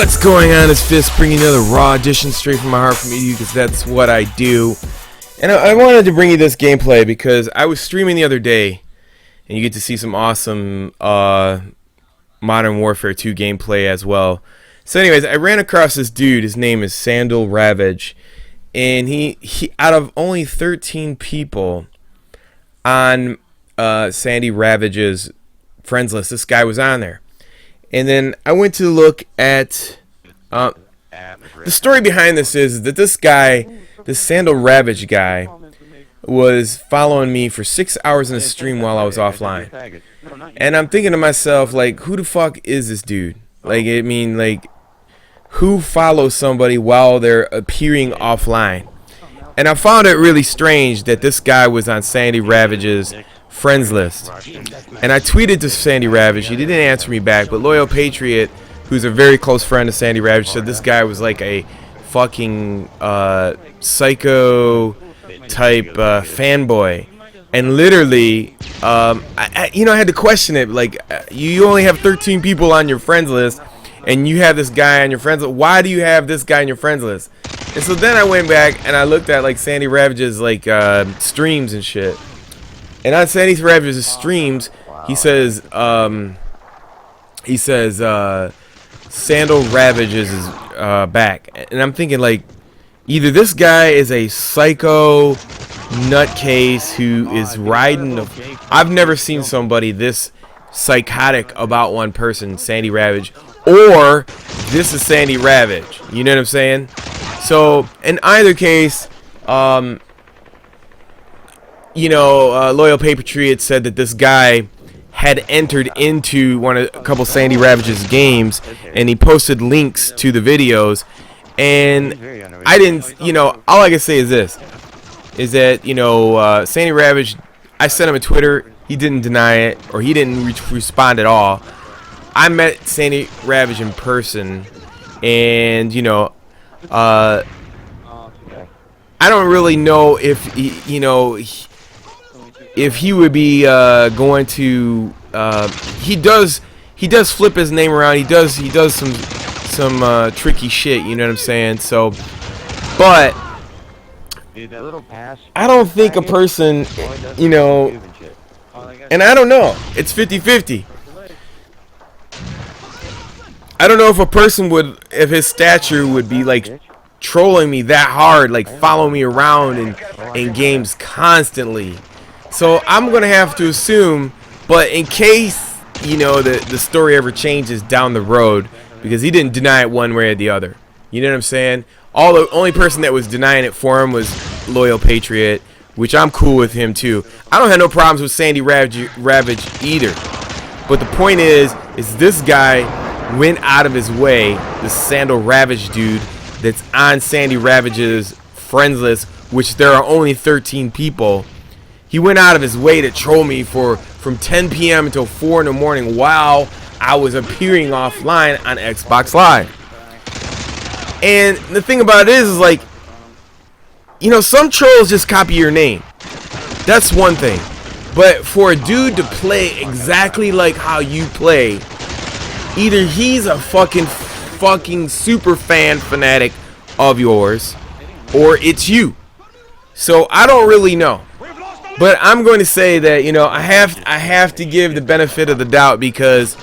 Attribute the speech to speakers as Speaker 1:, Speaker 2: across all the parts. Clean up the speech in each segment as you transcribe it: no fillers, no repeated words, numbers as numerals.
Speaker 1: What's going on? It's Fist bringing another raw edition straight from my heart from you, because that's what I do. And I wanted to bring you this gameplay because I was streaming the other day, and you get to see some awesome Modern Warfare 2 gameplay as well. So anyways, I ran across this dude. His name is Ravage, and he out of only 13 people on Sandy Ravage's friends list, this guy was on there. And then I went to look at the story behind this is that this guy, this Ravage guy, was following me for 6 hours in a stream while I was offline. And I'm thinking to myself, like, who the fuck is this dude? Like, I mean, like, who follows somebody while they're appearing offline? And I found it really strange that this guy was on Sandy Ravage's friends list. And I tweeted to Sandy Ravage. He didn't answer me back, but Loyal Patriot, who's a very close friend of Sandy Ravage, said this guy was like a fucking psycho type fanboy. And literally, I had to question it. Like, you only have 13 people on your friends list, and you have this guy on your friends list. Why do you have this guy on your friends list? And so then I went back and I looked at like Sandy Ravage's like streams and shit. And on Sandy Ravage's streams, he says Sandal Ravage is back. And I'm thinking, like, either this guy is a psycho nutcase who is riding I've never seen somebody this psychotic about one person, Sandy Ravage, or this is Sandy Ravage. You know what I'm saying? So in either case, Loyal Patriot said that this guy had entered into a couple Sandy Ravage's games, and he posted links to the videos. And I didn't, all I can say is this, is that, Sandy Ravage, I sent him a Twitter, he didn't deny it, or he didn't respond at all. I met Sandy Ravage in person, and, I don't really know if, if he would be going to he does flip his name around. He does some tricky shit, you know what I'm saying? So, but I don't think a person, and I don't know, it's 50-50. I don't know if a person would, if his stature would be like trolling me that hard, like follow me around in games constantly. So I'm gonna have to assume, but in case the story ever changes down the road, because he didn't deny it one way or the other. You know what I'm saying? The only person that was denying it for him was Loyal Patriot, which I'm cool with him too. I don't have no problems with Sandy Ravage either. But the point is this guy went out of his way, this Sandal Ravage dude that's on Sandy Ravage's friends list, which there are only 13 people. He went out of his way to troll me from 10 p.m. until 4 in the morning while I was appearing offline on Xbox Live. And the thing about it is like, some trolls just copy your name. That's one thing. But for a dude to play exactly like how you play, either he's a fucking super fanatic of yours, or it's you. So I don't really know. But I'm going to say that, I have to give the benefit of the doubt, because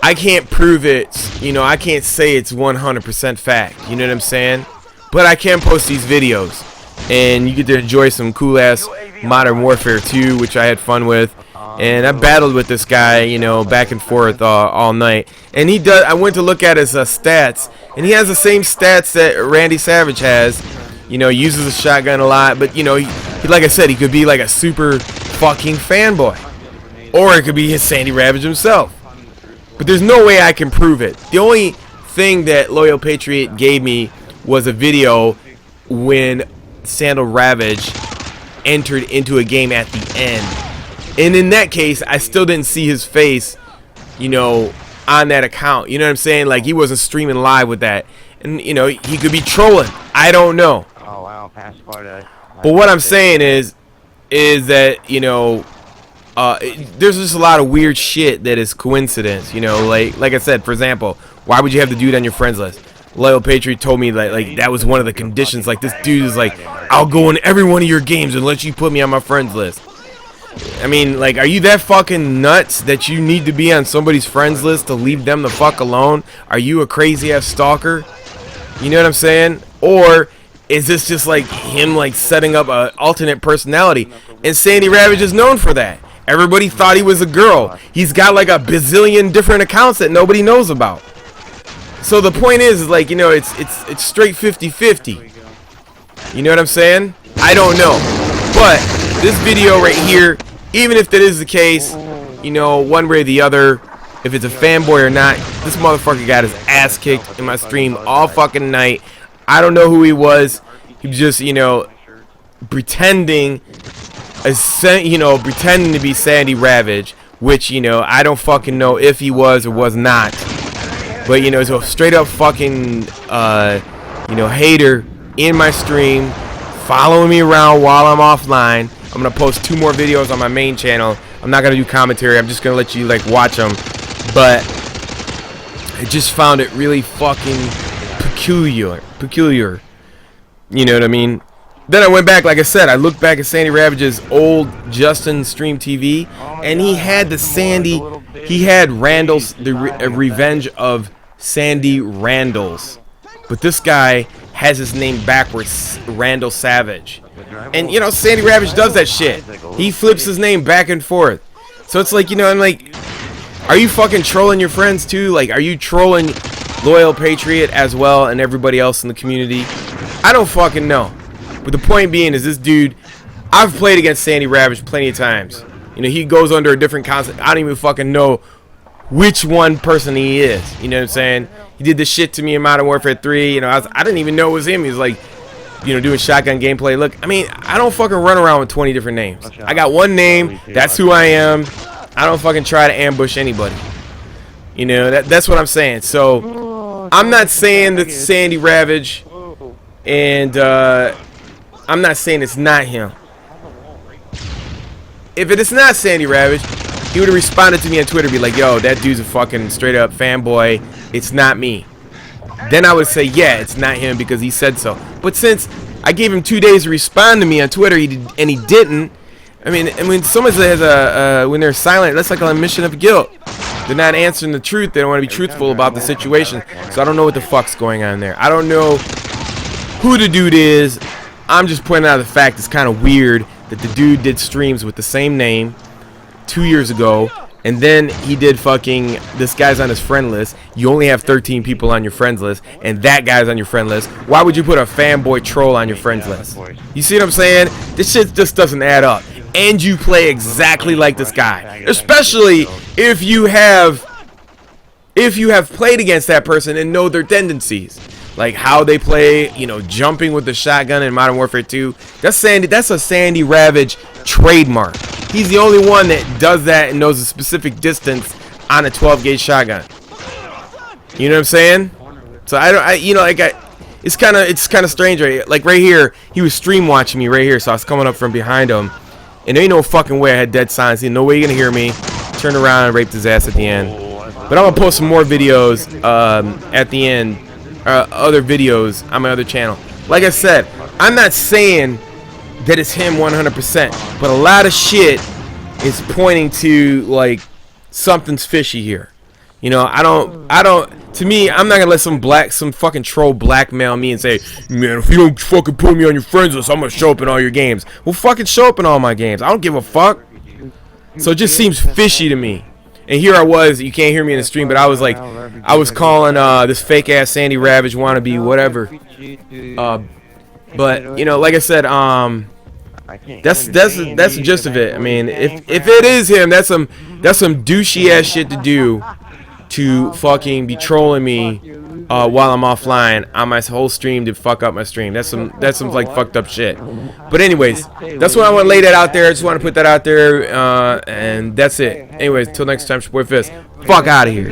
Speaker 1: I can't prove it. I can't say it's 100% fact. You know what I'm saying? But I can post these videos, and you get to enjoy some cool ass Modern Warfare 2, which I had fun with. And I battled with this guy, back and forth all night. And he does. I went to look at his stats, and he has the same stats that Randy Savage has. Uses a shotgun a lot, but he, like I said, he could be like a super fucking fanboy, or it could be his Sandy Ravage himself. But there's no way I can prove it. The only thing that Loyal Patriot gave me was a video when Sandal Ravage entered into a game at the end, and in that case, I still didn't see his face, on that account. You know what I'm saying? Like, he wasn't streaming live with that, and he could be trolling. I don't know. But what I'm saying is that, there's just a lot of weird shit that is coincidence, like I said, for example, Why would you have the dude on your friends list? Loyal Patriot told me that like that was one of the conditions. Like this dude is like, I'll go in every one of your games unless you put me on my friends list. I mean, like, are you that fucking nuts that you need to be on somebody's friends list to leave them the fuck alone? Are you a crazy ass stalker? You know what I'm saying? Or is this just like him like setting up an alternate personality? And Sandy Ravage is known for that. Everybody thought he was a girl. He's got like a bazillion different accounts that nobody knows about. So the point is like, you know, it's straight 50-50. You know what I'm saying? I don't know. But this video right here, even if that is the case, you know, one way or the other, if it's a fanboy or not, this motherfucker got his ass kicked in my stream all fucking night. I don't know who he was. He was just, you know, pretending to be Sandy Ravage, which, you know, I don't fucking know if he was or was not. But, you know, it's a straight up fucking, you know, hater in my stream, following me around while I'm offline. I'm going to post 2 more videos on my main channel. I'm not going to do commentary. I'm just going to let you, like, watch them. But I just found it really fucking peculiar. You know what I mean? Then I went back, like I said, I looked back at Sandy Ravage's old Justin Stream TV, and he had he had Randall's, the Revenge of Sandy Randalls. But this guy has his name backwards, Randall Savage. And, you know, Sandy Ravage does that shit. He flips his name back and forth. So it's like, you know, I'm like, are you fucking trolling your friends too? Like, are you trolling Loyal Patriot as well and everybody else in the community? I don't fucking know. But the point being is this dude, I've played against Sandy Ravage plenty of times. You know, he goes under a different concept. I don't even fucking know which one person he is. You know what I'm saying? He did this shit to me in Modern Warfare 3. You know, I didn't even know it was him. He was like, you know, doing shotgun gameplay. Look, I mean, I don't fucking run around with 20 different names. I got one name. That's who I am. I don't fucking try to ambush anybody. You know, that's what I'm saying. So, I'm not saying that Sandy Ravage, and I'm not saying it's not him. If it is not Sandy Ravage, he would have responded to me on Twitter, be like, yo, that dude's a fucking straight up fanboy. It's not me. Then I would say, yeah, it's not him because he said so. But since I gave him 2 days to respond to me on Twitter, and he didn't, I mean, and when someone has when they're silent, that's like an admission of guilt. They're not answering the truth. They don't want to be truthful about the situation. So I don't know what the fuck's going on there. I don't know who the dude is. I'm just pointing out the fact it's kind of weird that the dude did streams with the same name 2 years ago, and then he did fucking, this guy's on his friend list. You only have 13 people on your friends list, and that guy's on your friend list. Why would you put a fanboy troll on your friends list? You see what I'm saying? This shit just doesn't add up. And you play exactly like this guy, especially if you have played against that person and know their tendencies, like how they play, you know, jumping with the shotgun in Modern Warfare 2. That's a Sandy Ravage trademark. He's the only one that does that and knows a specific distance on a 12-gauge shotgun. You know what I'm saying? So it's kind of strange, right? Like right here, he was stream watching me right here, so I was coming up from behind him, and there ain't no fucking way I had dead silence. No way you're gonna hear me. Turned around and raped his ass at the end. But I'm gonna post some more videos at the end, other videos on my other channel. Like I said, I'm not saying that it's him 100%, but a lot of shit is pointing to like something's fishy here. You know, I don't. To me, I'm not gonna let some fucking troll blackmail me and say, man, if you don't fucking put me on your friends list, I'm gonna show up in all your games. Well, fucking show up in all my games. I don't give a fuck. So it just seems fishy to me. And here I was, you can't hear me in the stream, but I was like, I was calling this fake ass Sandy Ravage wannabe, whatever. But you know, like I said, that's the gist of it. I mean, if it is him, that's some douchey ass shit to do, to fucking be trolling me while I'm offline on my whole stream to fuck up my stream. That's some like fucked up shit. But anyways, that's what I want to lay that out there. I just want to put that out there, and that's it. Anyways, till next time, it's your boy Fist. Fuck out of here.